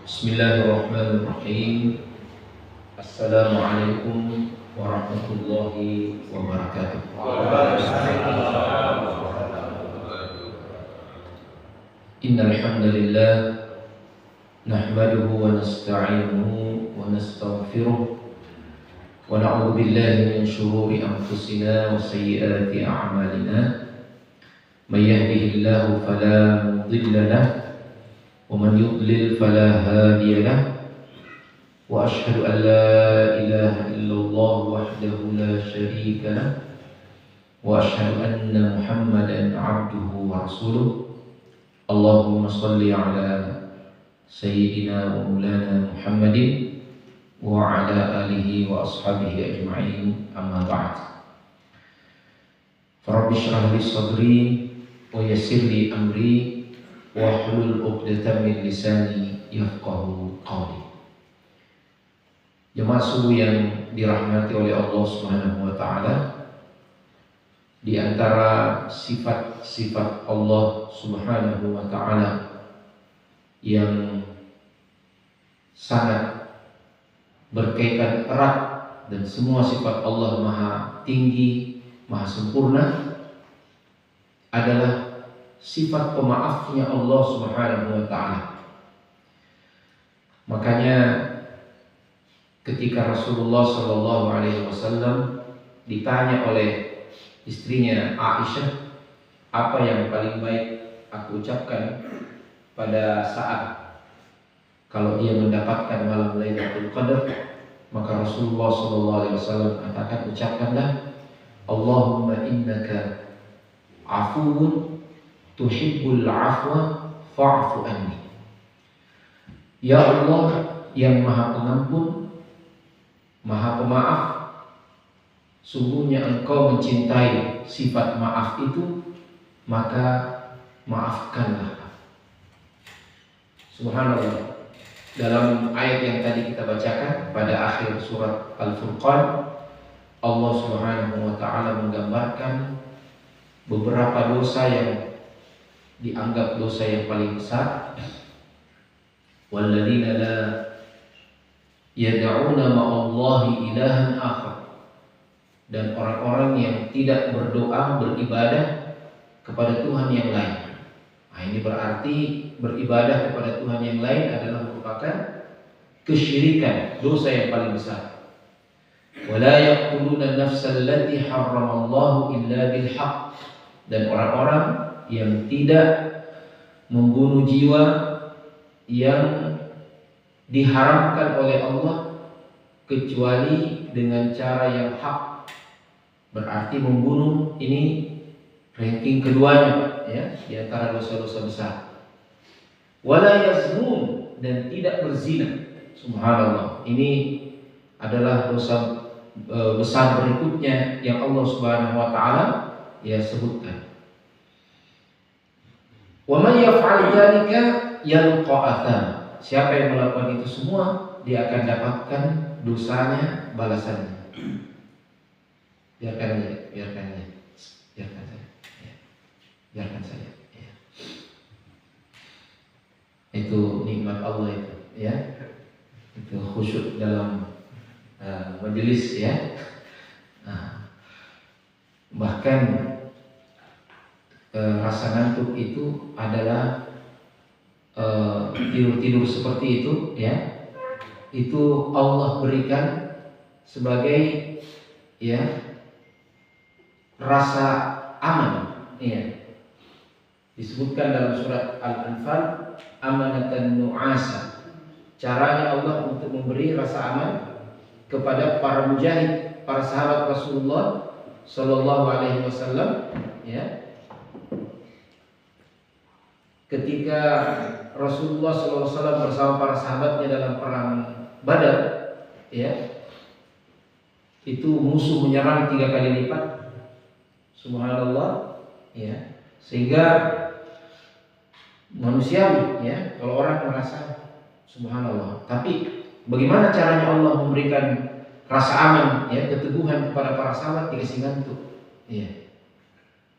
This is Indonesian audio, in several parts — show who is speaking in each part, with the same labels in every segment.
Speaker 1: Bismillahirrahmanirrahim. Assalamualaikum warahmatullahi wabarakatuh. Innal hamdalillah nahmaduhu wa nasta'inuhu wa nastaghfiruh wa na'udzu billahi min shururi anfusina wa sayyiati a'malina. May yahdihillahu fala mudilla lahu ومن يضلل فلا هادي له وأشهد أن لا إله إلا الله وحده لا شريك له وأشهد أن محمدا عبده ورسوله اللهم صل على سيدنا ومولانا محمد وعلى آله وأصحابه أجمعين أما بعد فرب اشرح لي صدري ويسر لي أمري wahlul 'uqdatam min lisani yafqahu qawli. Jemaah subuh yang dirahmati oleh Allah Subhanahu wa taala, di antara sifat-sifat Allah Subhanahu wa taala yang sangat berkaitan erat dan semua sifat Allah maha tinggi, maha sempurna adalah sifat pemaafnya Allah Subhanahu wa taala. Makanya ketika Rasulullah sallallahu alaihi wasallam ditanya oleh istrinya Aisyah, apa yang paling baik aku ucapkan pada saat kalau dia mendapatkan malam Lailatul Qadar, maka Rasulullah sallallahu alaihi wasallam katakan, ucapkanlah Allahumma innaka afuwun tuhibbul afwa fa'fu anni. Ya Allah yang maha pengampun, maha pemaaf, sungguhnya engkau mencintai sifat maaf itu, maka maafkanlah. Subhanallah. Dalam ayat yang tadi kita bacakan pada akhir surat Al-Furqan, Allah Subhanahu wa taala menggambarkan beberapa dosa yang dianggap dosa yang paling besar. Walladzina la yad'una ma'allahi ilahan akhar, dan orang-orang yang tidak berdoa, beribadah kepada Tuhan yang lain. Nah, ini berarti beribadah kepada Tuhan yang lain adalah merupakan kesyirikan, dosa yang paling besar. Wala yaqtuluna an-nafsa allati harramallahu illa bil haqq, dan orang-orang yang tidak membunuh jiwa yang diharamkan oleh Allah kecuali dengan cara yang hak. Berarti membunuh ini ranking keduanya, ya, di antara dosa-dosa besar. Wala yaznun, dan tidak berzina. Subhanallah. Ini adalah dosa besar berikutnya yang Allah Subhanahu wa taala sebutkan. Wa may yaf'al dzalika yalqa atham. Siapa yang melakukan itu semua, dia akan dapatkan dosanya, balasannya. Biarkan saja. Ya. Biarkan saja. Ya. Itu nikmat Allah itu, ya. Itu khusyuk dalam majelis, ya. Nah, bahkan rasa ngantuk itu adalah tidur seperti itu, ya. Itu Allah berikan sebagai, ya, rasa aman, ya. Disebutkan dalam surat Al-Anfal, amanatan nu'asa. Caranya Allah untuk memberi rasa aman kepada para mujahid, para sahabat Rasulullah sallallahu alaihi wasallam, ya. Ketika Rasulullah SAW bersama para sahabatnya dalam perang Badar, ya, itu musuh menyerang 3 kali lipat. Subhanallah, ya. Sehingga manusiawi, ya, kalau orang merasa subhanallah. Tapi bagaimana caranya Allah memberikan rasa aman, ya, keteguhan kepada para sahabat? Dikasih ngantuk, ya.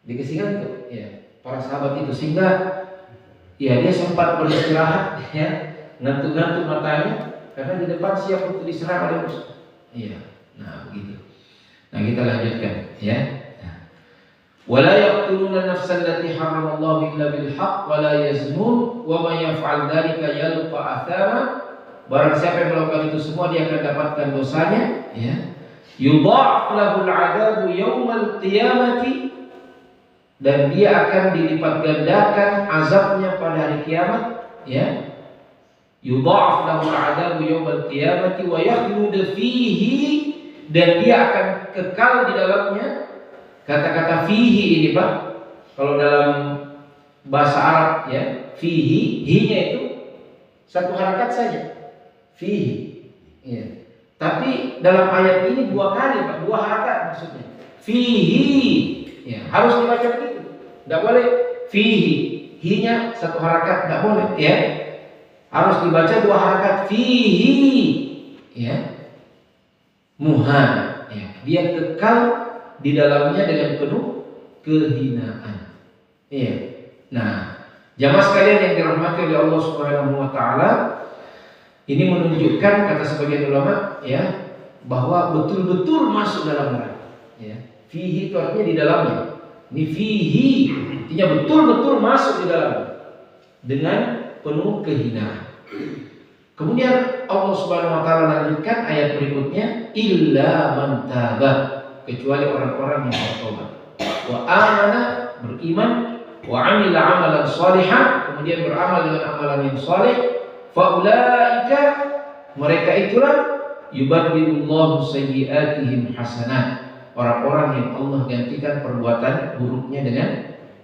Speaker 1: Dikasih ngantuk, ya, para sahabat itu, sehingga ya dia sempat beristirahat, ya, ngantuk-ngantuk matanya karena di depan siap untuk diserang oleh musuh. Iya. Nah, begitu. Nah, kita lanjutkan ya. Wala yaqtuluna nafsan allati harramallahu illa bil haqq wala yaznun wa man yaf'al dzalika yalqa athama. Barang siapa yang melakukan itu semua dia akan dapatkan dosanya ya. Yudha'af lahul 'adabu yaumal qiyamati, dan dia akan dilipat gandakan azabnya pada hari kiamat ya. Yudha'af lahul 'adabu yaumal qiyamati wa yakhlud fihi, dan dia akan kekal di dalamnya. Kata-kata fihi ini Pak, kalau dalam bahasa Arab ya, fihi, hi-nya itu satu harakat saja. Fihi. Ya. Tapi dalam ayat ini dua kali Pak, dua harakat maksudnya. Fihi. Ya, harus dibaca begitu. Enggak boleh fihi. Hi-nya satu harakat, enggak boleh ya. Harus dibaca dua harakat, fihi. Ya. Muhana. Ya. Dia kekal di dalamnya dengan penuh kehinaan. Iya. Nah, jamaah sekalian yang dirahmati oleh Allah Subhanahu wa taala, ini menunjukkan kata sebagian ulama ya, bahwa betul-betul masuk dalam neraka. Ya. Fihi itu artinya di dalamnya. Ini fihi artinya betul-betul masuk di dalamnya dengan penuh kehinaan. Kemudian Allah Subhanahu wa taala lanjutkan ayat berikutnya, illa man taba, kecuali orang-orang yang bertobat, wa amana, beriman, wa amila amalan shalihan, kemudian beramal dengan amalan yang saleh, fa ulaika, mereka itulah yubaddilullahu sayyi'atihim hasanat, orang-orang yang Allah gantikan perbuatan buruknya dengan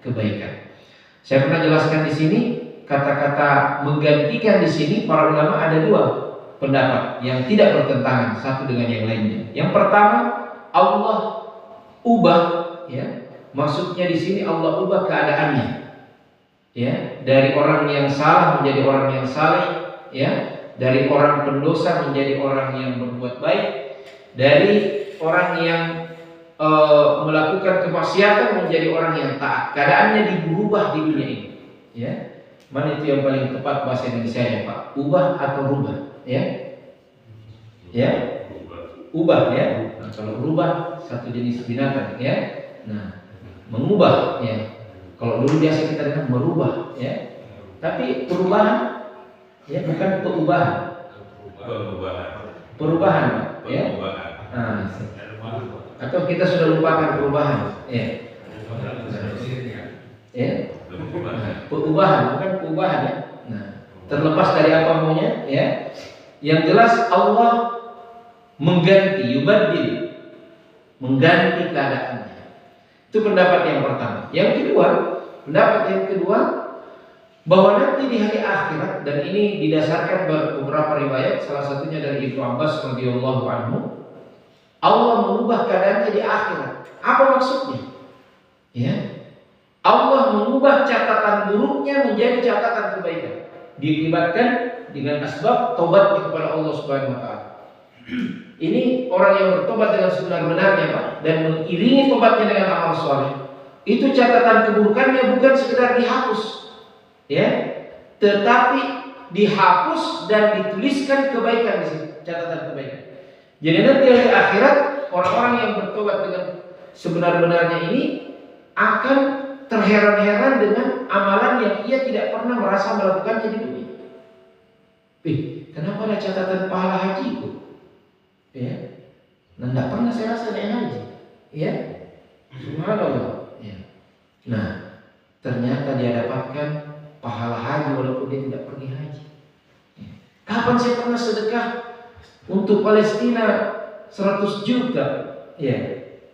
Speaker 1: kebaikan. Saya pernah jelaskan di sini kata-kata menggantikan di sini para ulama ada dua pendapat yang tidak bertentangan satu dengan yang lainnya. Yang pertama, Allah ubah ya. Maksudnya di sini Allah ubah keadaannya. Ya, dari orang yang salah menjadi orang yang saleh, ya. Dari orang pendosa menjadi orang yang berbuat baik, dari orang yang melakukan kemaksiatan menjadi orang yang taat. Keadaannya diubah di dunia ini, ya. Mana itu yang paling tepat bahasa Indonesia-nya, Pak? Ubah atau rubah, ya? Ya? Ubah ya. Nah, kalau berubah satu jenis binatang ya. Nah, mengubah ya. Kalau dulu biasa kita dengar merubah ya. Tapi perubahan ya, bukan perubahan. Perubahan ya. Nah, atau kita sudah lupakan perubahan ya. Ya. Perubahan bukan perubahan ya. Nah, terlepas dari apa maunya ya. Yang jelas Allah mengganti, yubaddil, mengganti keadaannya. Itu pendapat yang pertama. Yang kedua, pendapat yang kedua, bahwa nanti di hari akhirat, dan ini didasarkan beberapa riwayat, salah satunya dari Ibnu Abbas radhiyallahu anhu, Allah mengubah keadaannya di akhirat. Apa maksudnya? Ya, Allah mengubah catatan buruknya menjadi catatan kebaikan. Dikibatkan dengan asbab tobatnya kepada Allah Subhanahu wa taala. Ini orang yang bertobat dengan sebenar-benarnya Pak, dan mengiringi tobatnya dengan amal soleh, itu catatan keburukannya bukan sekedar dihapus, ya, tetapi dihapus dan dituliskan kebaikan di sini, catatan kebaikan. Jadi nanti di akhirat orang-orang yang bertobat dengan sebenar-benarnya ini akan terheran-heran dengan amalan yang ia tidak pernah merasa melakukannya di dunia. Kenapa ada catatan pahala hajiku? Ya, nah, tidak pernah saya rasa naik haji, ya, subhanallah. Ya. Nah, ternyata dia dapatkan pahala haji walaupun dia tidak pergi haji. Ya. Kapan saya pernah sedekah untuk Palestina 100 juta? Ya,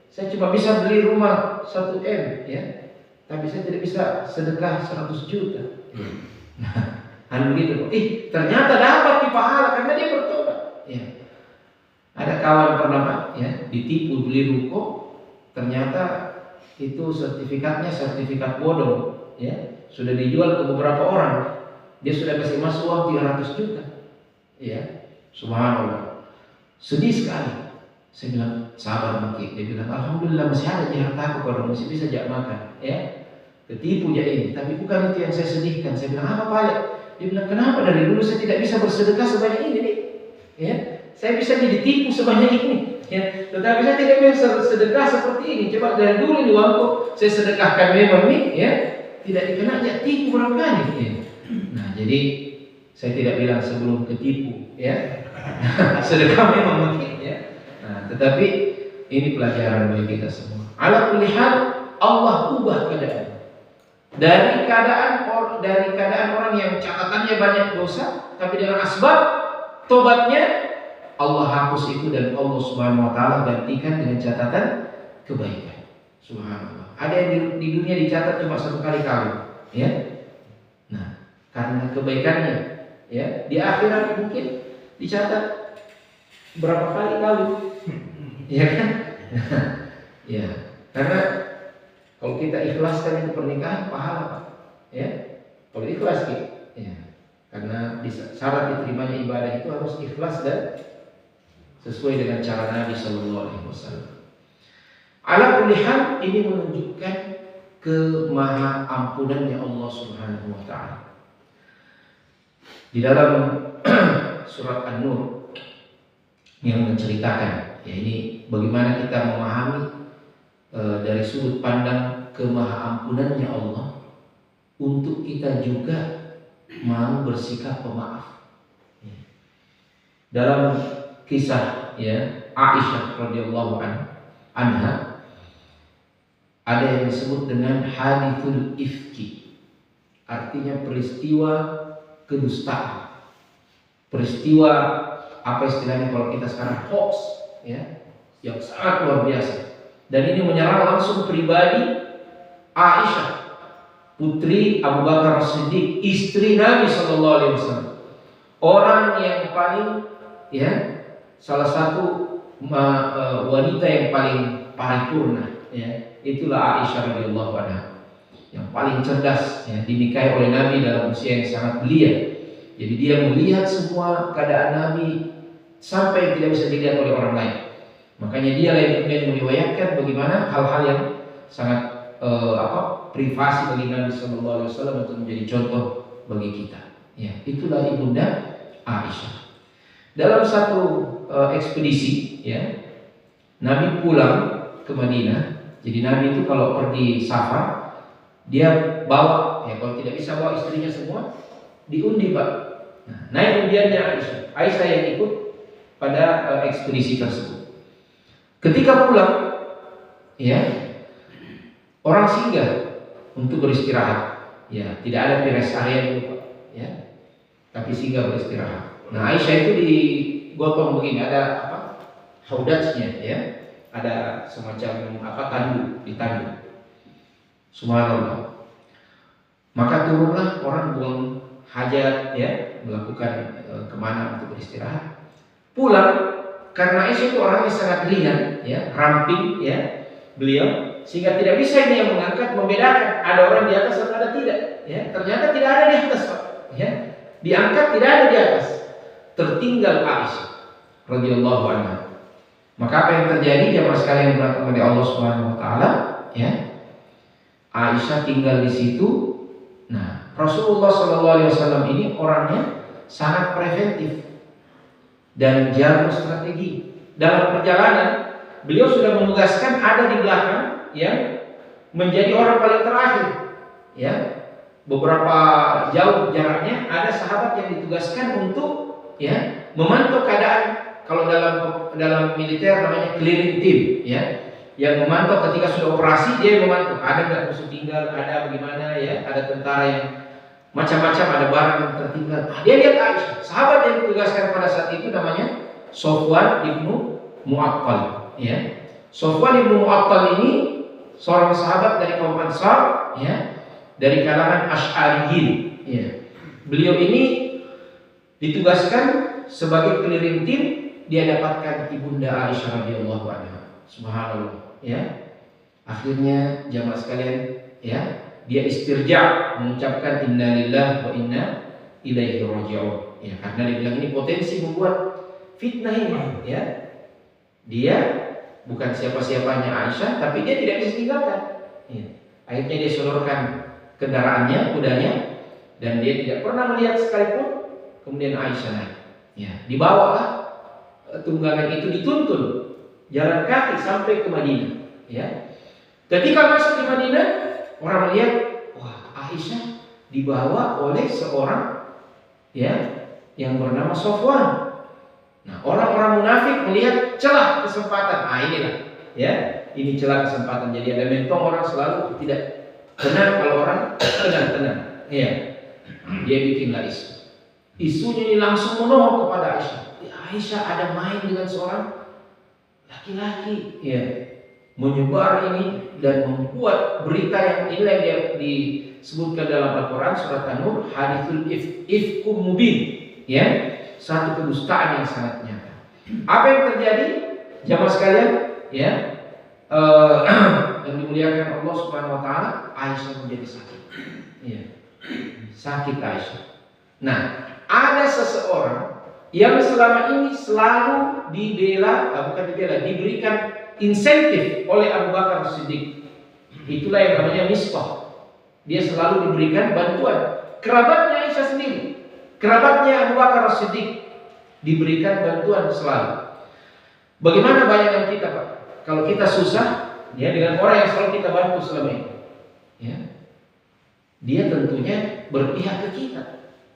Speaker 1: saya cuma bisa beli rumah 1 M, ya, tapi saya tidak bisa sedekah 100 juta. Nah, begitu. Ternyata dapat di pahala karena dia bertobat. Ya. Ada kawan pernah ya ditipu beli ruko, ternyata itu sertifikat bodong ya, sudah dijual ke beberapa orang, dia sudah kasih masuk uang 300 juta ya, subhanallah, sedih sekali. Saya bilang sabar Maki, dia bilang alhamdulillah masih ada di hartaku, kalau masih bisa jak makan ya, ketipu ya ini, tapi bukan itu yang saya sedihkan. Saya bilang apa Pak? Dia bilang, kenapa dari dulu saya tidak bisa bersedekah sebanyak ini nih? Ya, saya bisa jadi tipu sebanyak ini. Ya, tetapi saya tidak bisa sedekah seperti ini. Coba dari dulu ini uangku saya sedekahkan memang nih, ya, tidak dikenal ya tipu berapa kali. Ya. Nah, jadi saya tidak bilang sebelum ketipu, ya. Sedekah memang mungkin, ya. Nah, tetapi ini pelajaran bagi kita semua. Ala kulli hal, Allah ubah keadaan. Dari keadaan orang yang catatannya banyak dosa, tapi dengan asbab tobatnya Allah hapus itu dan Allah Subhanahu wa taala gantikan dengan catatan kebaikan. Subhanallah. Ada yang di dunia dicatat cuma 1 kali kawin, ya. Nah, karena kebaikannya, ya, di akhirat mungkin dicatat berapa kali kawin. Ya kan? Ya, karena kalau kita ikhlaskan itu pernikahan pahala, Pak. Ya. Kalau ikhlas gitu, ya. Karena syarat diterimanya ibadah itu harus ikhlas dan sesuai dengan cara Nabi sallallahu alaihi wasallam. Ala kulli hal, ini menunjukkan kemaha ampunannya Allah Subhanahu wa taala. Di dalam surat An-Nur yang menceritakan, ya, ini bagaimana kita memahami dari sudut pandang kemaha ampunannya Allah untuk kita juga mau bersikap pemaaf. Dalam kisah, ya, Aisyah radhiyallahu anha ada yang disebut dengan hadithul ifki, artinya peristiwa kedustaan, peristiwa apa istilahnya kalau kita sekarang hoax, ya, yang sangat luar biasa. Dan ini menyerang langsung pribadi Aisyah, putri Abu Bakar Siddiq, istri Nabi sallallahu alaihi wasallam. Orang yang paling, ya, salah satu wanita yang paling paripurna, ya, itulah Aisyah radhiyallahu anha, yang paling cerdas, ya, dinikahi oleh Nabi dalam usia yang sangat belia. Jadi dia melihat semua keadaan Nabi sampai tidak bisa dilihat oleh orang lain. Makanya dia yang meriwayatkan bagaimana hal-hal yang sangat privasi bagi Nabi sallallahu alaihi wasallam untuk menjadi contoh bagi kita. Ya, itulah ibunda Aisyah. Dalam satu ekspedisi, ya, Nabi pulang ke Madinah. Jadi Nabi itu kalau pergi safar, dia bawa, ya, kalau tidak bisa bawa istrinya semua, diundi, Pak. Nah, naik undiannya Aisyah. Aisyah yang ikut pada ekspedisi tersebut. Ketika pulang, ya, orang singgah untuk beristirahat. Ya, tidak ada rest area dulu, Pak, ya, tapi singgah beristirahat. Nah, Aisyah itu digotong begini, ada apa? Haudajnya, ya. Ada semacam tandu, ditandu. Subhanallah. Maka turunlah orang buang hajat, ya, melakukan kemana untuk beristirahat. Pulang, karena Aisyah itu orangnya sangat ringan, ya, ramping, ya, beliau, sehingga tidak bisa ini yang mengangkat membedakan ada orang di atas atau ada tidak, ya. Ternyata tidak ada di atas, Pak, ya. Diangkat tidak ada di atas. Tertinggal Aisyah radhiyallahu anha. Maka apa yang terjadi, jamaah sekalian yang oleh Allah Subhanahu wa taala, ya. Aisyah tinggal di situ. Nah, Rasulullah sallallahu alaihi wasallam ini orangnya sangat preventif dan jago strategi. Dalam perjalanan, beliau sudah menugaskan ada di belakang yang menjadi orang paling terakhir, ya. Beberapa jauh jaraknya ada sahabat yang ditugaskan untuk, ya, memantau keadaan. Kalau dalam militer namanya clearing team, ya, yang memantau ketika sudah operasi, dia memantau ada nggak musuh tinggal, ada bagaimana, ya, ada tentara yang macam-macam, ada barang yang tertinggal. Nah, dia lihat Aisyah. Sahabat yang ditugaskan pada saat itu namanya Sofwan ibnu Mu'attal, ya. Sofwan ibnu Mu'attal ini seorang sahabat dari kaum Ansar, ya, dari kalangan Asy'ariyin, ya. Beliau ini ditugaskan sebagai clearing team. Dia dapatkan ibunda Aisyah radhiyallahu anha. Subhanallah, ya. Akhirnya jamaah sekalian, ya, dia istirja, mengucapkan inna lillahi wa inna ilaihi raji'un, ya, karena dia bilang ini potensi membuat fitnah ini, ya. Dia bukan siapa-siapanya Aisyah, tapi dia tidak bisa tinggalkan, ya. Akhirnya dia sodorkan kendaraannya, kudanya, dan dia tidak pernah melihat sekalipun. Kemudian Aisyah naik, ya, dibawalah tunggangan itu, dituntun jalan kaki sampai ke Madinah. Ya, ketika masuk di Madinah, orang melihat, wah, Aisyah dibawa oleh seorang, ya, yang bernama Sofwan. Nah, orang-orang munafik melihat celah kesempatan. Inilah, ya, ini celah kesempatan. Jadi ada mentong, orang selalu tidak tenang kalau orang tenang. Ya, dia bikinlah isu. Isunya ini langsung menuhuk kepada Aisyah. Aisyah ada main dengan seorang laki-laki, ya, menyebar ini dan membuat berita yang inilah yang disebutkan dalam Al-Quran surat An-Nur, hadithul ifkum mubin, ya, satu kedustaan yang sangat nyata. Apa yang terjadi, jamaah sekalian, ya, yang dimuliakan Allah Subhanahu Wa Taala, Aisyah menjadi sakit, ya, sakit Aisyah. Nah, ada seseorang yang selama ini selalu diberikan insentif oleh Abu Bakar Siddiq. Itulah yang namanya Mistah. Dia selalu diberikan bantuan. Kerabatnya Aisyah sendiri, kerabatnya Abu Bakar Siddiq diberikan bantuan selalu. Bagaimana bayangan kita, Pak? Kalau kita susah, ya, dengan orang yang selalu kita bantu selama ini, ya, dia tentunya berpihak ke kita.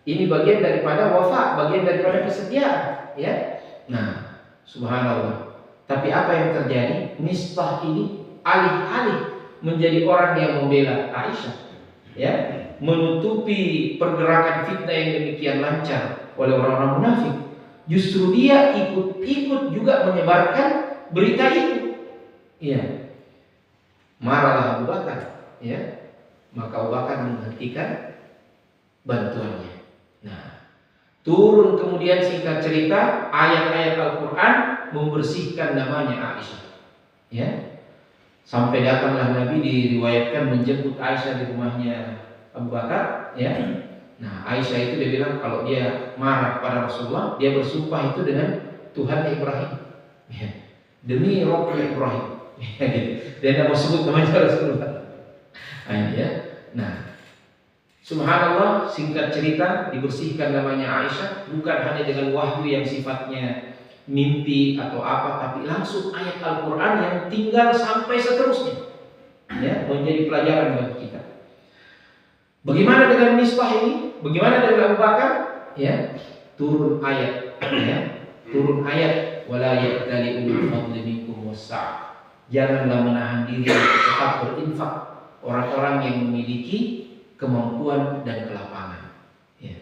Speaker 1: Ini bagian daripada wafa, bagian daripada kesetiaan, ya. Nah, subhanallah. Tapi apa yang terjadi? Mistah ini alih-alih menjadi orang yang membela Aisyah, ya, menutupi pergerakan fitnah yang demikian lancar oleh orang-orang munafik, justru dia ikut-ikut juga menyebarkan berita itu. Ya. Marahlah Abu Bakar, ya. Maka Abu Bakar menghentikan bantuannya. Nah, turun kemudian singkat cerita ayat-ayat Al-Quran membersihkan namanya Aisyah, ya. Sampai datanglah Nabi, diriwayatkan menjemput Aisyah di rumahnya Abu Bakar, ya. Nah, Aisyah itu dia bilang kalau dia marah pada Rasulullah, dia bersumpah itu dengan Tuhan Ibrahim, ya. Demi Rob Ibrahim, ya, gitu. Dia tidak mau sebut namanya Rasulullah. Ya. Nah, subhanallah, singkat cerita dibersihkan namanya Aisyah bukan hanya dengan wahyu yang sifatnya mimpi atau apa, tapi langsung ayat Al-Quran yang tinggal sampai seterusnya, ya, menjadi pelajaran bagi kita. Bagaimana dengan Mistah ini? Bagaimana dengan Abu Bakar? Ya, turun ayat, ya, turun ayat, wala ya'tali ulul fadli minkum was-sa'ah. Janganlah menahan diri, tetap berinfak orang-orang yang memiliki kemampuan dan kelapangan, ya.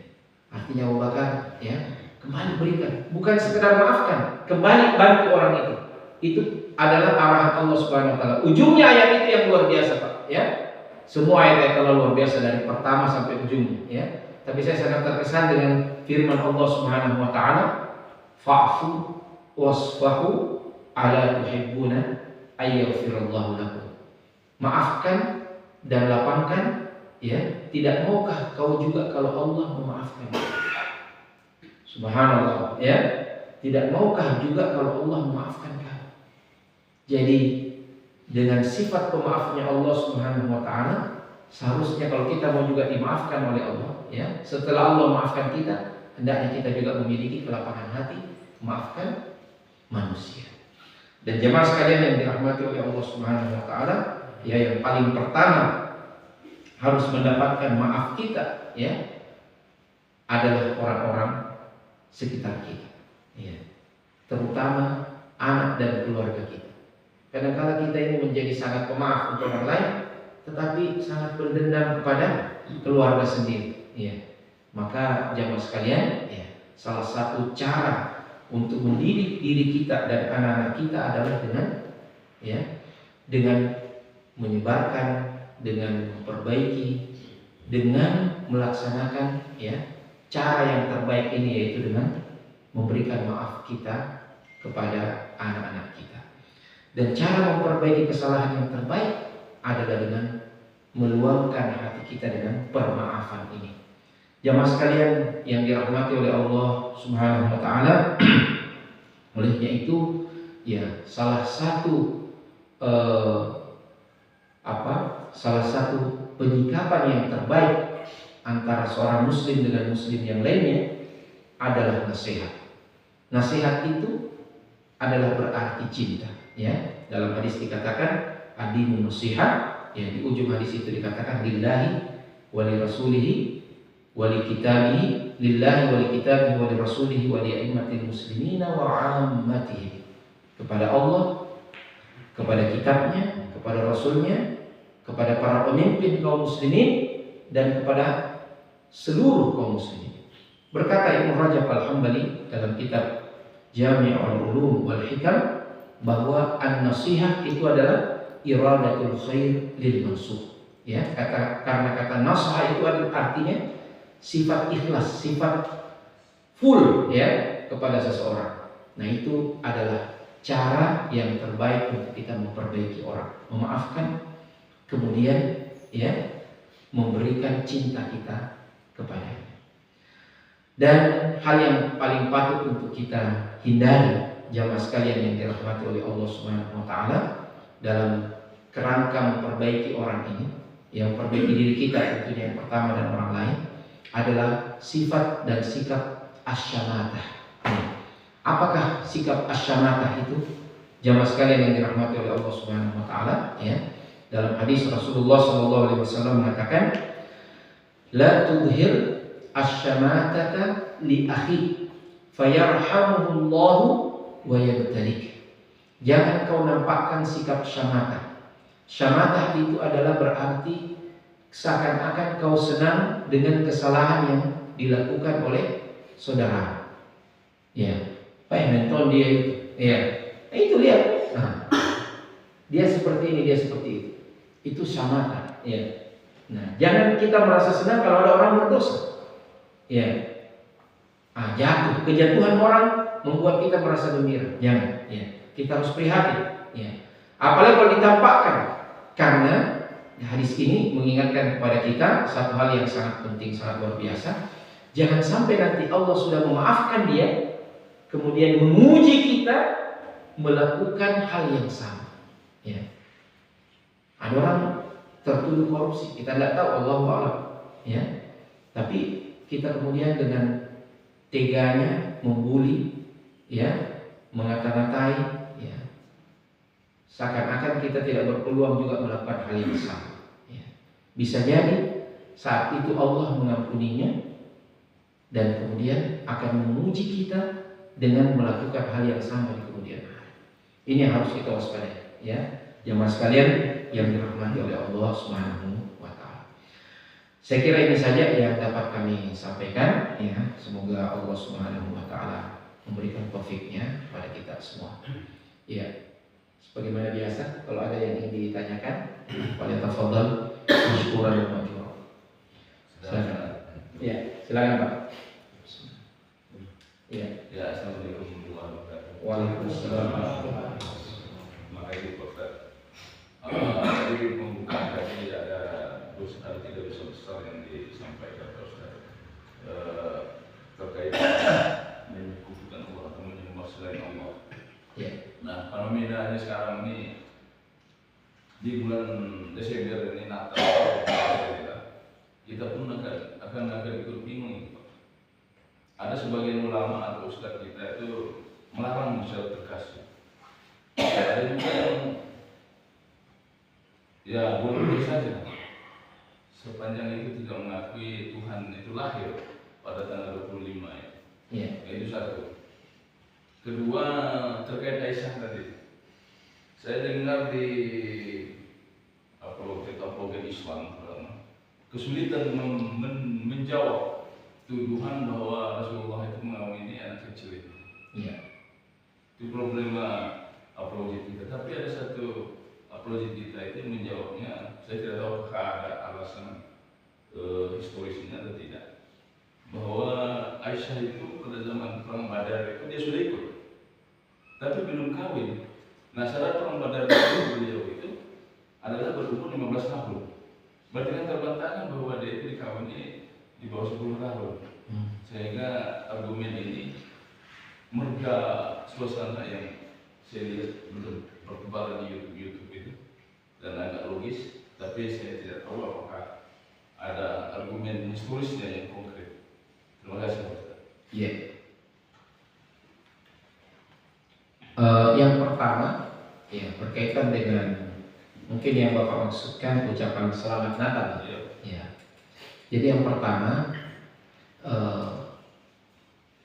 Speaker 1: Artinya Abu Bakar, ya, kembali berikan, bukan sekedar maafkan, kembali bantu orang itu. Itu adalah arahan Allah Subhanahu Wa Taala. Ujungnya ayat itu yang luar biasa, Pak, ya. Semua ayat Allah luar biasa dari pertama sampai ujungnya, ya. Tapi saya sangat terkesan dengan firman Allah Subhanahu Wa Taala, fa'fu wasfahu ala tuhibbuna ayyaghfirallahu lakum. Maafkan dan lapangkan, ya, tidak maukah kau juga kalau Allah memaafkan? Subhanallah, ya, tidak maukah juga kalau Allah memaafkan kau? Jadi dengan sifat pemaafnya Allah Subhanahu Wa Taala, seharusnya kalau kita mau juga dimaafkan oleh Allah, ya, setelah Allah memaafkan kita, hendaknya kita juga memiliki kelapangan hati memaafkan manusia. Dan jemaah sekalian yang dirahmati oleh Allah Subhanahu Wa Taala, ya, yang paling pertama harus mendapatkan maaf kita, ya, adalah orang-orang sekitar kita, ya, terutama anak dan keluarga kita. Kadang-kadang kita ini menjadi sangat pemaaf untuk orang lain, tetapi sangat berdendam kepada keluarga sendiri, ya. Maka jamaah sekalian, ya, salah satu cara untuk mendidik diri kita dan anak-anak kita adalah dengan, ya, dengan menyebarkan, dengan memperbaiki, dengan melaksanakan, ya, cara yang terbaik ini, yaitu dengan memberikan maaf kita kepada anak-anak kita. Dan cara memperbaiki kesalahan yang terbaik adalah dengan meluangkan hati kita dengan permaafan ini. Jamaah sekalian yang dirahmati oleh Allah Subhanahu Wa Taala, olehnya itu, ya, salah satu salah satu penyikapan yang terbaik antara seorang muslim dengan muslim yang lainnya adalah nasihat. Nasihat itu adalah berarti cinta, ya. Dalam hadis dikatakan ad-dinu nasihat, ya, di ujung hadis itu dikatakan lillahi wa li rasulihi wa li kitabihi, lillahi wa li kitabihi wa li rasulihi wa li a'immatil muslimina wa 'ammatihim. Kepada Allah, kepada kitabnya, kepada rasulnya, kepada para pemimpin kaum muslimin, dan kepada seluruh kaum muslimin. Berkata Ibnu Rajab Al-Hambali dalam kitab Jami'ul Ulum wal Hikam bahwa an-nasihah itu adalah iradatul khair lil mansukh. Ya, karena kata nasihah itu artinya sifat ikhlas, sifat full, ya, kepada seseorang. Nah, itu adalah cara yang terbaik untuk kita memperbaiki orang, memaafkan, kemudian, ya, memberikan cinta kita kepadanya. Dan hal yang paling patut untuk kita hindari, jamaah sekalian yang dirahmati oleh Allah Subhanahu wa taala, dalam kerangka memperbaiki orang ini, yang memperbaiki diri kita tentunya yang pertama dan orang lain, adalah sifat dan sikap asyamatah. Apakah sikap asyamatah itu? Jamaah sekalian yang dirahmati oleh Allah Subhanahu wa taala, ya. Dalam hadis Rasulullah sallallahu alaihi wasallam mengatakan, la tudhir asyamatata li akhi fayarhamuhullahu wa yabtalik. Jangan kau nampakkan sikap syamatah. Syamatah itu adalah berarti seakan-akan kau senang dengan kesalahan yang dilakukan oleh saudara. Ya, menton dia itu. Ya, itu lihat. Nah, dia seperti ini, dia seperti itu. Itu syamatah. Ya. Nah, jangan kita merasa senang kalau ada orang berdosa. Ya. Jatuh, kejatuhan orang membuat kita merasa gembira. Jangan. Ya. Kita harus prihatin. Ya. Apalagi kalau ditampakkan, karena hadis ini mengingatkan kepada kita satu hal yang sangat penting, sangat luar biasa. Jangan sampai nanti Allah sudah memaafkan dia, kemudian menguji kita melakukan hal yang sama. Ya. Ada orang tertuduh korupsi, kita tidak tahu, Allahu a'lam, ya. Tapi kita kemudian dengan teganya membuli, ya, mengata-ngatai, ya, seakan-akan kita tidak berpeluang juga melakukan hal yang sama. Ya. Bisa jadi saat itu Allah mengampuninya dan kemudian akan menguji kita dengan melakukan hal yang sama di kemudian hari. Ini yang harus kita waspadai, ya, jemaah sekalian yang dirahmati oleh Allah Subhanahu wa taala. Saya kira ini saja yang dapat kami sampaikan, ya. Semoga Allah Subhanahu wa taala memberikan taufiknya kepada kita semua. Ya. Sebagaimana biasa, kalau ada yang ingin ditanyakan, boleh tafadhal, syukuran wa majura. Silakan. Ya, silakan Pak. Ya.
Speaker 2: Ya, assalamualaikum warahmatullahi wabarakatuh.
Speaker 1: Waalaikumsalam.
Speaker 2: Makasih Pak Ustaz. Tadi membuka tadi ada tiga dosa besar yang disampaikan Pak Ustaz terkait menyekutukan Allah atau menyembah selain Allah.
Speaker 1: Ya.
Speaker 2: Nah, fenomenanya sekarang ini di bulan Desember ini Natal, kita pun akan ikut bingung. Ada sebagian ulama atau ustaz kita itu melarang misalnya terkasih. Ada juga yang ya boleh saja sepanjang itu tidak mengakui Tuhan itu lahir pada tanggal 25 ya.
Speaker 1: Ya.
Speaker 2: Itu satu. Kedua, terkait Aisyah tadi, saya dengar di apologet Islam kesulitan menjawab tuduhan bahwa Rasulullah itu mengawini anak kecil itu.
Speaker 1: Iya.
Speaker 2: Itu problema apologet kita. Tapi ada satu apologet kita itu menjawabnya, saya tidak tahu apakah ada alasan historisnya atau tidak, bahwa Aisyah itu pada zaman perang Badar itu dia sudah ikut, tapi belum kawin. Nah, syarat perang Badar itu beliau itu adalah berumur 15 tahun. Berarti kan terbantahkan bahwa dia itu dikawini di bawah 10 tahun. Sehingga argumen ini merga suasana yang saya lihat bertebaran di YouTube itu dan agak logis, tapi saya tidak tahu apakah ada argumen historisnya yang konkret. Terima kasih Pak Ustaz.
Speaker 1: Iya. Yang pertama, ya berkaitan dengan mungkin yang Bapak maksudkan ucapan selamat Natal.
Speaker 2: Iya.
Speaker 1: Ya. Jadi yang pertama,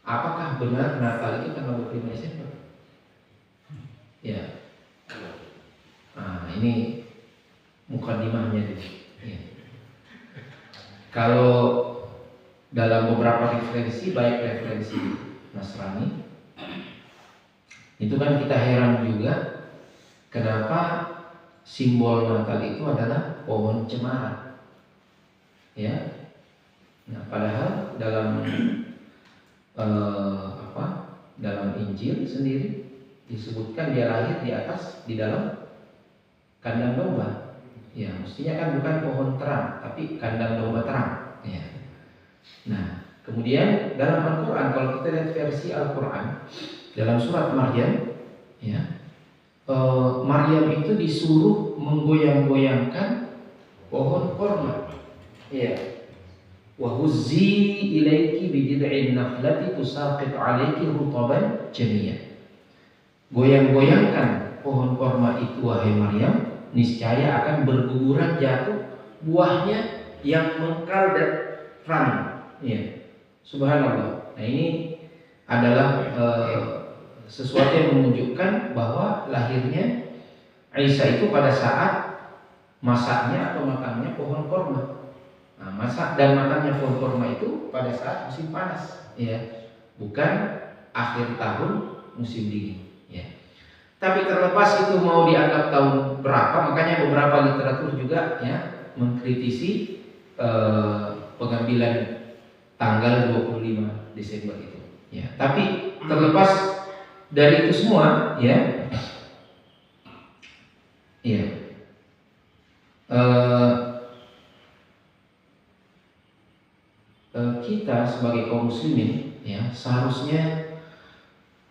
Speaker 1: apakah benar Natal itu tanggal 25 Desember? Ya. Nah, ini mukadimahnya dulu. Ya. Kalau dalam beberapa referensi, baik referensi Nasrani, itu kan kita heran juga kenapa simbol Natal itu adalah pohon cemara. Ya. Nah, padahal dalam dalam Injil sendiri disebutkan dia lahir di dalam kandang domba. Ya, mestinya kan bukan pohon terang, tapi kandang domba terang. Ya. Nah, kemudian dalam Al-Quran, kalau kita lihat versi Al-Quran dalam surat Maryam, ya, Maryam itu disuruh menggoyang-goyangkan pohon korma. Ya. Wa huzzi ilaiki bid'in nakhlati tusaqit 'alaiki rutaban jamiyya. Goyang-goyangkan pohon korma itu wahai Maryam, niscaya akan berguguran jatuh buahnya yang mengkal dan ranum. Ya. Subhanallah. Nah, ini adalah sesuatu yang menunjukkan bahwa lahirnya Isa itu pada saat masaknya atau matangnya pohon korma. Nah, masak dan matangnya pohon korma itu pada saat musim panas, ya, bukan akhir tahun musim dingin, ya. Tapi terlepas itu mau dianggap tahun berapa, makanya beberapa literatur juga, ya, mengkritisi pengambilan tanggal 25 Desember itu, ya. Tapi terlepas dari itu semua, ya, ya. Kita sebagai kaum muslimin, ya, seharusnya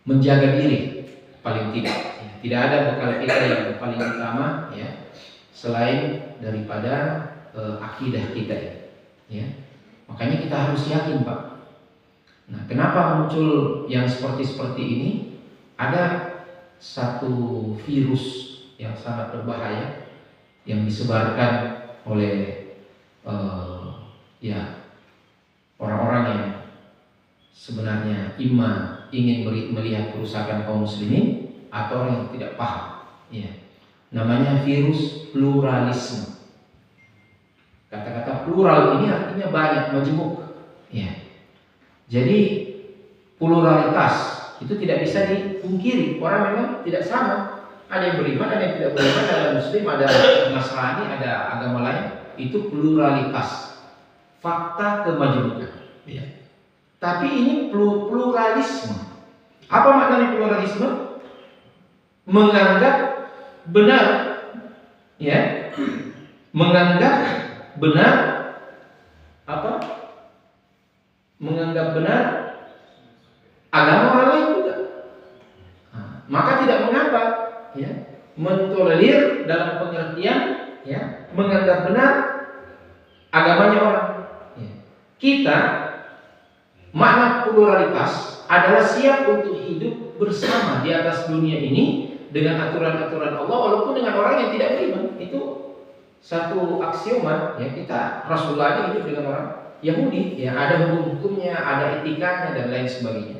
Speaker 1: menjaga diri paling tidak. Ya. Tidak ada bekal kita yang paling utama, ya, selain daripada akidah kita, ya. Makanya kita harus yakin, Pak. Nah, kenapa muncul yang seperti ini? Ada satu virus yang sangat berbahaya yang disebarkan oleh ya, orang-orang yang sebenarnya ingin melihat kerusakan kaum muslimin atau orang yang tidak paham, ya. Namanya virus pluralisme. Kata-kata plural ini artinya banyak, majemuk, ya. Jadi pluralitas itu tidak bisa dipungkiri. Orang memang tidak sama. Ada yang beriman, ada yang tidak beriman, ada Muslim, ada Nasrani, ada agama lain. Itu pluralitas. Fakta kemajemukan. Ya. Tapi ini pluralisme. Apa maknanya pluralisme? Menganggap benar, ya, menganggap benar apa? Menganggap benar agama orang lain juga. Nah, maka tidak mengapa, ya, mentolerir dalam pengertian, ya, menganggap benar agamanya orang. Ya. Kita makna pluralitas adalah siap untuk hidup bersama di atas dunia ini dengan aturan-aturan Allah walaupun dengan orang yang tidak beriman. Itu satu aksioma, ya. Kita Rasulullah hidup dengan orang Yahudi, ya, ada hukum-hukumnya, ada etikanya dan lain sebagainya.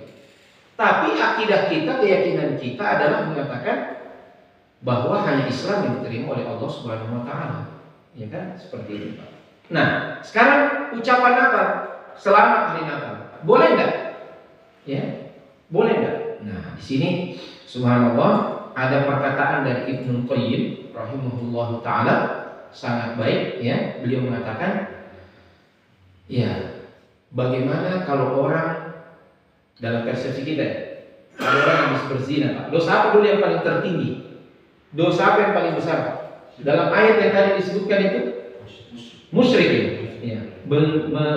Speaker 1: Tapi akidah kita, keyakinan kita adalah mengatakan bahwa hanya Islam yang diterima oleh Allah Subhanahu wa taala. Ya kan? Seperti itu, Pak. Nah, sekarang ucapan Natal, selamat hari Natal. Boleh enggak? Ya. Boleh enggak? Nah, di sini subhanallah ada perkataan dari Ibnu Qayyim rahimahullahu taala sangat baik, ya. Beliau mengatakan, ya, bagaimana kalau orang dalam persepsi kita, ada orang yang habis berzina, Pak. Dosa apa dulu yang paling tertinggi? Dosa apa yang paling besar, Pak? Dalam ayat yang tadi disebutkan itu musyrik, ya.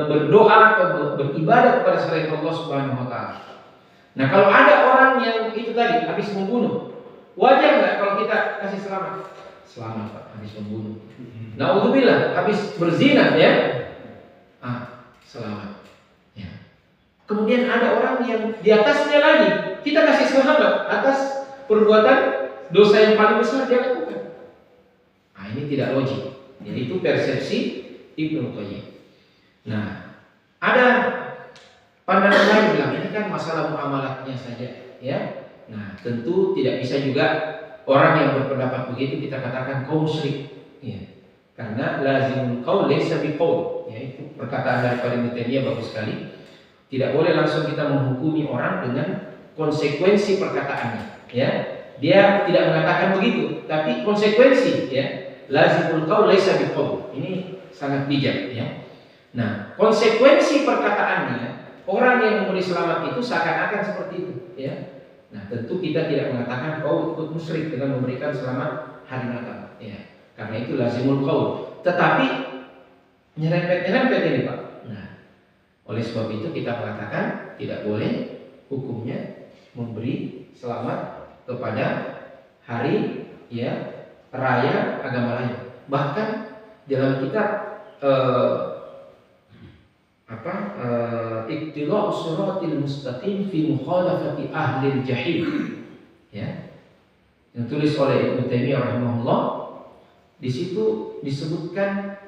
Speaker 1: Berdoa atau beribadah kepada selain Allah Subhanahu wa taala. Nah, kalau ada orang yang itu tadi habis membunuh, wajar nggak kalau kita kasih selamat? Selamat, Pak, habis membunuh. Naudzubillah, habis berzina, ya. selamat. Ya. Kemudian ada orang yang di atasnya lagi, kita kasih selamat atas perbuatan dosa yang paling besar dia lakukan. Ini tidak logik. Jadi itu persepsi Ibnu Qayyim. Nah, ada pandangan lain bilang ini kan masalah muamalatnya saja, ya. Nah, tentu tidak bisa juga orang yang berpendapat begitu kita katakan kaum musyrik, ya. Karena lazimul qaul laysa biqaul, ya, itu perkataan dari Ibnu Taimiyah bagus sekali. Tidak boleh langsung kita menghukumi orang dengan konsekuensi perkataannya, ya. Dia tidak mengatakan begitu, tapi konsekuensi, ya. Lazimul qaul laysa biqaul. Ini sangat bijak, ya. Nah, konsekuensi perkataannya orang yang memberi selamat itu seakan-akan seperti itu, ya. Nah, tentu kita tidak mengatakan kau ikut musyrik dengan memberikan selamat hari Natal, ya. Karena itu lazimul qaul. Tetapi nyerempet-nyerempet ini, Pak. Nah, oleh sebab itu kita mengatakan tidak boleh hukumnya memberi selamat kepada hari, ya, raya agama lain. Bahkan dalam kitab Iqtida'u Shiratil Mustaqim fi Mukhalafati Ahlil Jahim, ya, yang tulis oleh Ibnu Taimiyah rahimahullah. Di situ disebutkan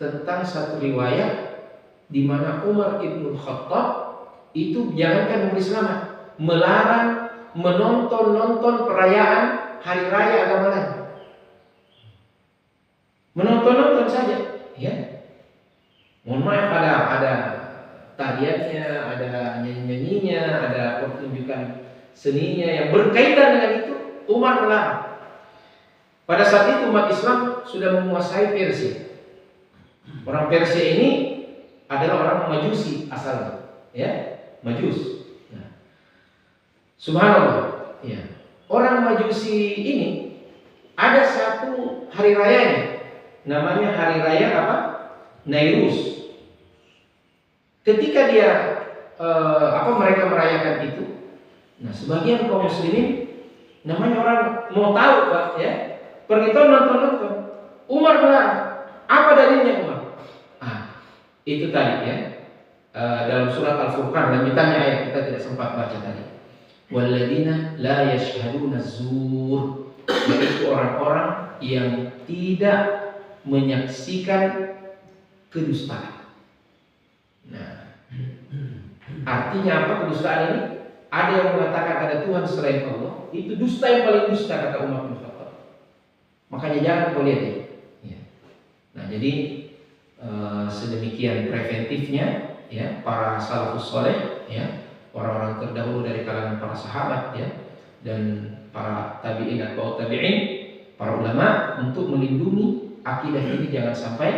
Speaker 1: tentang satu riwayat di mana Umar ibn Khattab itu jangankan memberi selamat, melarang menonton perayaan hari raya agama lain. Menonton saja, ya. Mohon maaf, ada tariannya, ada nyanyinya, ada pertunjukan seninya yang berkaitan dengan itu. Umar melarang. Pada saat itu umat Islam sudah menguasai Persia. Orang Persia ini adalah orang Majusi asalnya, ya, Majus. Nah, subhanallah, ya. Orang Majusi ini ada satu hari rayanya, namanya hari raya apa? Nairus. Ketika dia mereka merayakan itu, nah sebagian kaum muslimin namanya orang mau tahu, Pak, ya, pergi nonton. Umar melarang. Apa dalilnya Umar? Itu tadi, ya, dalam surat Al-Furqan lanjutannya ayat kita tidak sempat baca tadi. Walladzina la yashhaduna zur, yaitu orang-orang yang tidak menyaksikan kedustaan. Nah, artinya apa kedustaan ini? Ada yang mengatakan ada Tuhan selain Allah, itu dusta yang paling dusta kata Umar bin Khattab. Makanya jangan kau lihat ini. Ya. Nah, jadi sedemikian preventifnya, ya, para salafus soleh, ya, orang-orang terdahulu dari kalangan para sahabat, ya, dan para tabi'in atau tabi'in, para ulama untuk melindungi akidah ini jangan sampai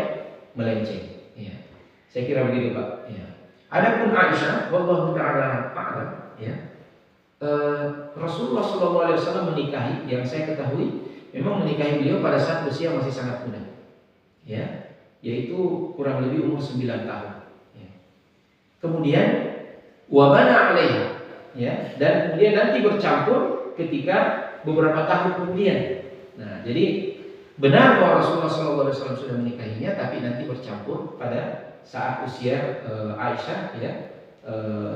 Speaker 1: melenceng. Ya. Saya kira begitu, Pak. Ya. Adapun Aisyah, wallahu ta'ala a'lam, ya, Rasulullah SAW menikahi, yang saya ketahui, memang menikahi beliau pada saat usia masih sangat muda, ya, yaitu kurang lebih umur 9 tahun. Ya. Kemudian wabana alaiha, ya, dan kemudian nanti bercampur ketika beberapa tahun kemudian. Nah, jadi benar bahwa Rasulullah SAW sudah menikahinya, tapi nanti bercampur pada saat usia Aisyah, ya,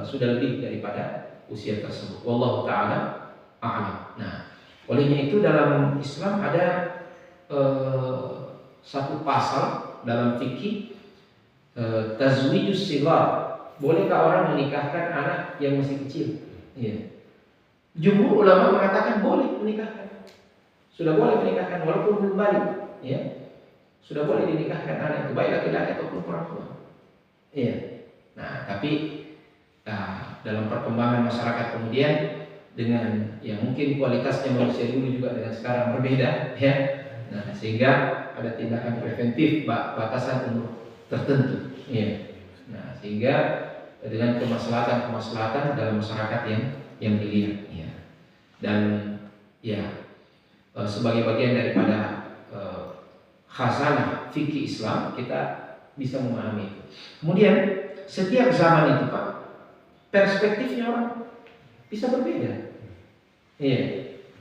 Speaker 1: sudah lebih daripada usia tersebut. Wallahu ta'ala a'lam. Nah, olehnya itu dalam Islam ada satu pasal dalam fikih, tazwijus sighar. Bolehkah orang menikahkan anak yang masih kecil? Ya. Jumhur ulama mengatakan boleh menikahkan. Sudah boleh menikahkan walaupun belum balik, ya. Sudah boleh dinikahkan anak itu, baik laki-laki ataupun perempuan. Iya. Nah, tapi dalam perkembangan masyarakat kemudian dengan yang mungkin kualitasnya manusia dulu juga dengan sekarang berbeda, ya. Nah, sehingga ada tindakan preventif batasan umur tertentu, ya. Nah, sehingga dengan kemaslahatan dalam masyarakat yang dilihat, ya. Dan ya, sebagai bagian daripada khazanah fikih Islam kita bisa memahami itu. Kemudian setiap zaman itu, Pak, perspektifnya orang bisa berbeda. Iya.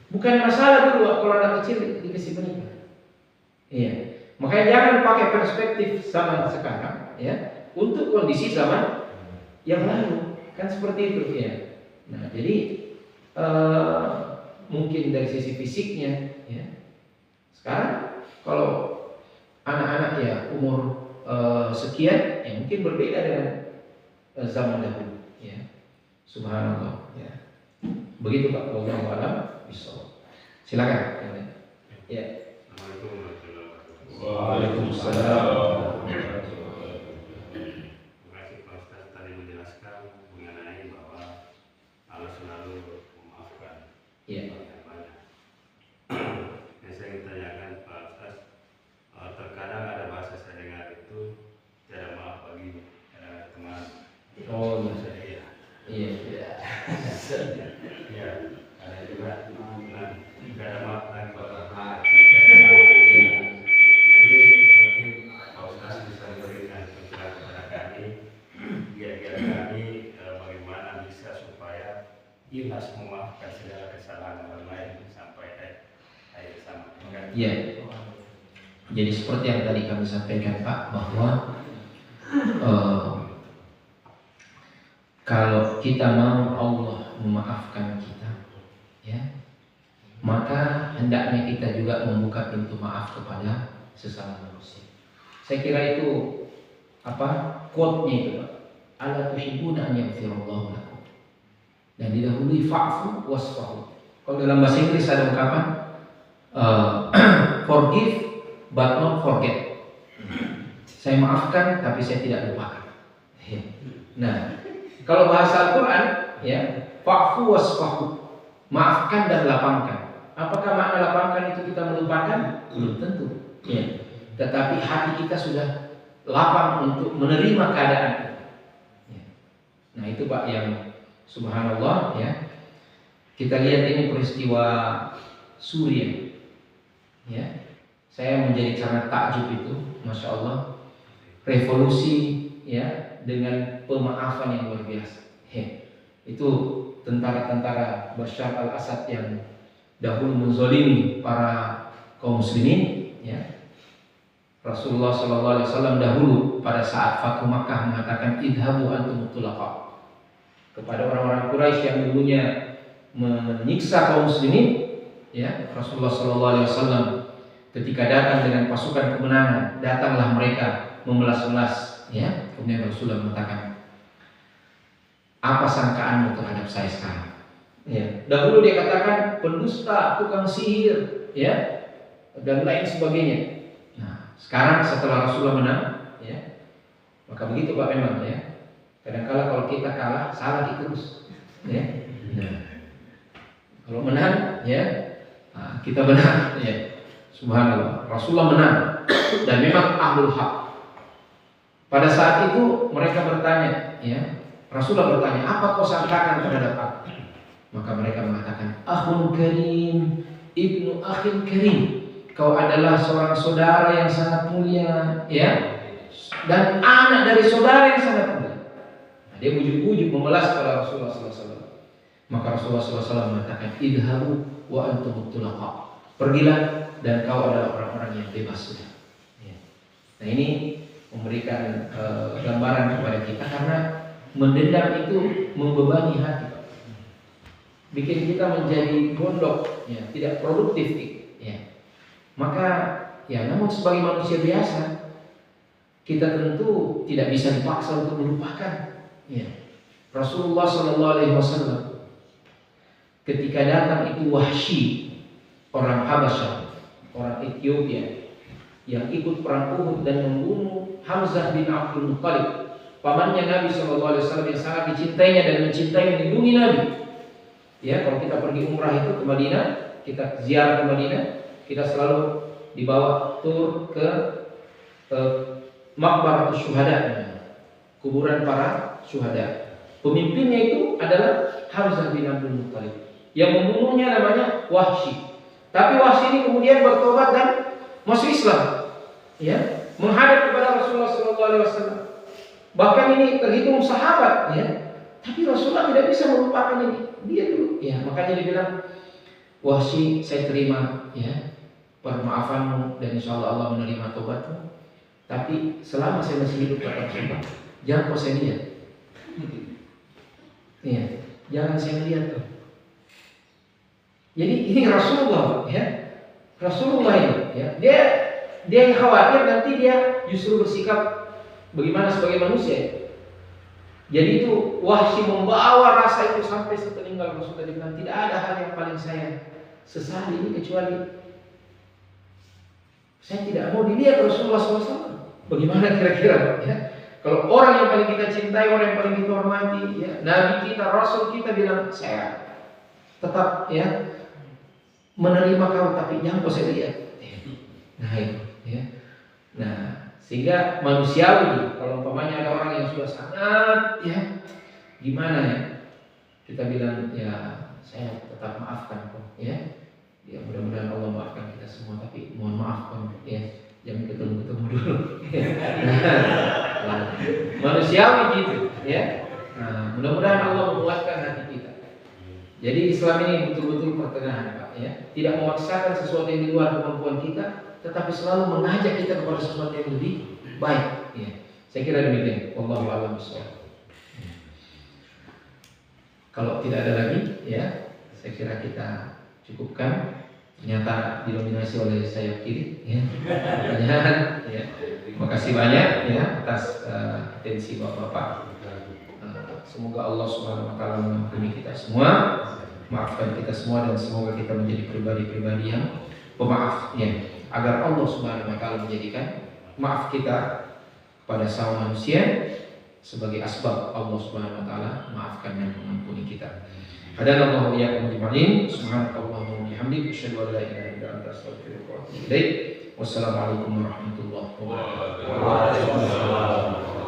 Speaker 1: Bukan masalah dulu kalau anak kecil dikasih menikah. Iya. Makanya jangan pakai perspektif zaman sekarang, ya. untuk kondisi zaman yang lalu, kan seperti itu ya. Nah, jadi mungkin dari sisi fisiknya ya. Sekarang kalau anak-anak ya umur sekian ya mungkin berbeda dengan zaman dahulu ya. Subhanallah ya. Begitu Pak, wallahu a'lam bishawab. Silakan. Ya. Waalaikumsalam.
Speaker 3: Terima kasih Pak Ustaz tadi menjelaskan mengenai bahwa Allah selalu memaafkan.
Speaker 1: Iya.
Speaker 3: Yang banyak. Yang saya ingin tanyakan Pak Ustaz, terkadang ada bahasa saya dengar itu tiada maaf bagi teman.
Speaker 1: Oh
Speaker 3: Iya.
Speaker 1: iya. Iya.
Speaker 3: Iya. Ada juga tiada maaf lagi bapak. Jadi mungkin Pak Ustaz bisa memberikan pencerahan kepada kami, kira-kira kami bagaimana bisa supaya ikhlas memaafkan segala kesalahan orang lain sampai akhir sama.
Speaker 1: Iya. Jadi seperti yang tadi kami sampaikan Pak, bahwa kalau kita mau Allah memaafkan kita, ya, maka hendaknya kita juga membuka pintu maaf kepada sesama manusia. Saya kira itu quote-nya itu Pak. Ala tuhibbuna an yaghfirallahu lakum. Dan didahului fa'fu wasfahu. Kalau dalam bahasa Inggris ada ungkapan forgive but not forget. Saya maafkan tapi saya tidak lupakan. Nah, kalau bahasa Al-Quran ya, fa'fu wasfahu, maafkan dan lapangkan. Apakah makna lapangkan itu kita melupakan? Belum tentu ya. Tetapi hati kita sudah lapang untuk menerima keadaan itu ya. Nah itu Pak yang subhanallah ya. Kita lihat ini peristiwa Suriah ya. Saya menjadi sangat takjub itu, Masya Allah, revolusi ya dengan pemaafan yang luar biasa. Itu tentara-tentara Bashar al-Assad yang dahulu menzolimi para kaum muslimin ya. Rasulullah SAW dahulu pada saat Fathu Makkah mengatakan idhabu antum tulaqa kepada orang-orang Quraisy yang dulunya menyiksa kaum muslimin ya. Rasulullah SAW ketika datang dengan pasukan kemenangan, datanglah mereka memelas-melas ya. Kemudian Rasulullah mengatakan, apa sangkaanmu terhadap saya sekarang? Ya. Dahulu dia katakan pendusta, tukang sihir ya, dan lain sebagainya. Nah, sekarang setelah Rasulullah menang ya, maka begitu Pak memang ya. Kadang-kala kalau kita kalah salah terus ya. Nah, kalau menang ya, nah, kita benar ya. Subhanallah, Rasulullah menang dan memang ahlul haq. Pada saat itu mereka bertanya ya, Rasulullah bertanya, apa kau sangkakan terhadap aku? Maka mereka mengatakan, akhun karim, ibnu akhin karim. Kau adalah seorang saudara yang sangat mulia ya, dan anak dari saudara yang sangat mulia. Nah, dia bujuk-bujuk memelas kepada Rasulullah SAW. Maka Rasulullah SAW mengatakan, idhabu wa antum tulaqa. Pergilah dan kau adalah orang-orang yang bebas sudah ya. Nah ini memberikan gambaran kepada kita, karena mendendam itu membebani hati, bikin kita menjadi gondok ya, tidak produktif ya. Maka ya, namun sebagai manusia biasa kita tentu tidak bisa dipaksa untuk melupakan ya. Rasulullah SAW ketika datang itu Wahsy, orang Habasyah, orang Ethiopia yang ikut perang Uhud dan membunuh Hamzah bin Abdul Muttalib, pamannya Nabi SAW yang sangat dicintainya dan mencintai melindungi Nabi. Ya, kalau kita pergi umrah itu ke Madinah, kita ziarah ke Madinah, kita selalu dibawa tur ke Maqbaratus Syuhada, kuburan para syuhada. Pemimpinnya itu adalah Hamzah bin Abdul Muttalib. Yang membunuhnya namanya Wahsy. Tapi Wahsy ini kemudian bertobat dan masuk Islam. Ya, menghadap kepada Rasulullah SAW. Bahkan ini terhitung sahabat ya. Tapi Rasulullah tidak bisa melupakan ini. Dia dulu ya, makanya dia bilang, Wahsy, saya terima ya permaafanmu dan insya Allah Allah menerima tobatmu. Tapi selama saya masih hidup kata Rasulullah, jangan kau saya lihat. Iya, jangan saya lihat tuh. Jadi ini Rasulullah, ya. Rasulullah ini, ya. Dia khawatir nanti dia justru bersikap bagaimana sebagai manusia. Jadi itu Wahsy membawa rasa itu sampai sepeninggal Rasul tadi bilang, tidak ada hal yang paling saya sesali ini kecuali saya tidak mau dilihat Rasulullah SAW. Bagaimana kira-kira, ya? Kalau orang yang paling kita cintai, orang yang paling kita hormati, ya, Nabi kita, Rasul kita bilang, saya tetap ya menerima kau, tapi jangan kau saya lihat. Nah itu, ya. Nah sehingga manusiawi, kalau umpamanya ada orang yang sudah sangat, ya, gimana ya? Kita bilang, ya, saya tetap maafkan kok, ya. Ya mudah-mudahan Allah maafkan kita semua, tapi mohon maaf kok, ya. Jangan ketemu-ketemu dulu. Nah, manusiawi gitu, ya. Nah, mudah-mudahan Allah menguatkan hati kita. Jadi Islam ini betul-betul pertengahan, Pak, ya. Tidak memaksakan sesuatu yang di luar kemampuan kita, tetapi selalu mengajak kita kepada sesuatu yang lebih baik, ya. Saya kira demikian. Wallahu a'lam bishawab. Kalau tidak ada lagi, ya, saya kira kita cukupkan. Ternyata didominasi oleh sayap kiri, ya. Pertanyaan, ya. Terima kasih banyak, ya, atas atensi bapak-bapak. Semoga Allah Subhanahu Wa Taala mengampuni kita semua, maafkan kita semua, dan semoga kita menjadi pribadi-pribadi yang pemaaf, ya. Agar Allah Subhanahu Wa Taala menjadikan maaf kita kepada sama manusia sebagai asbab Allah Subhanahu Wa Taala maafkan dan mengampuni kita. Hadanallahu wa iyyakum ajma'in. Subhanakallahumma wa bihamdika asyhadu an la ilaha illa anta astaghfiruka wa atubu ilaik. Wassalamualaikum warahmatullahi wabarakatuh.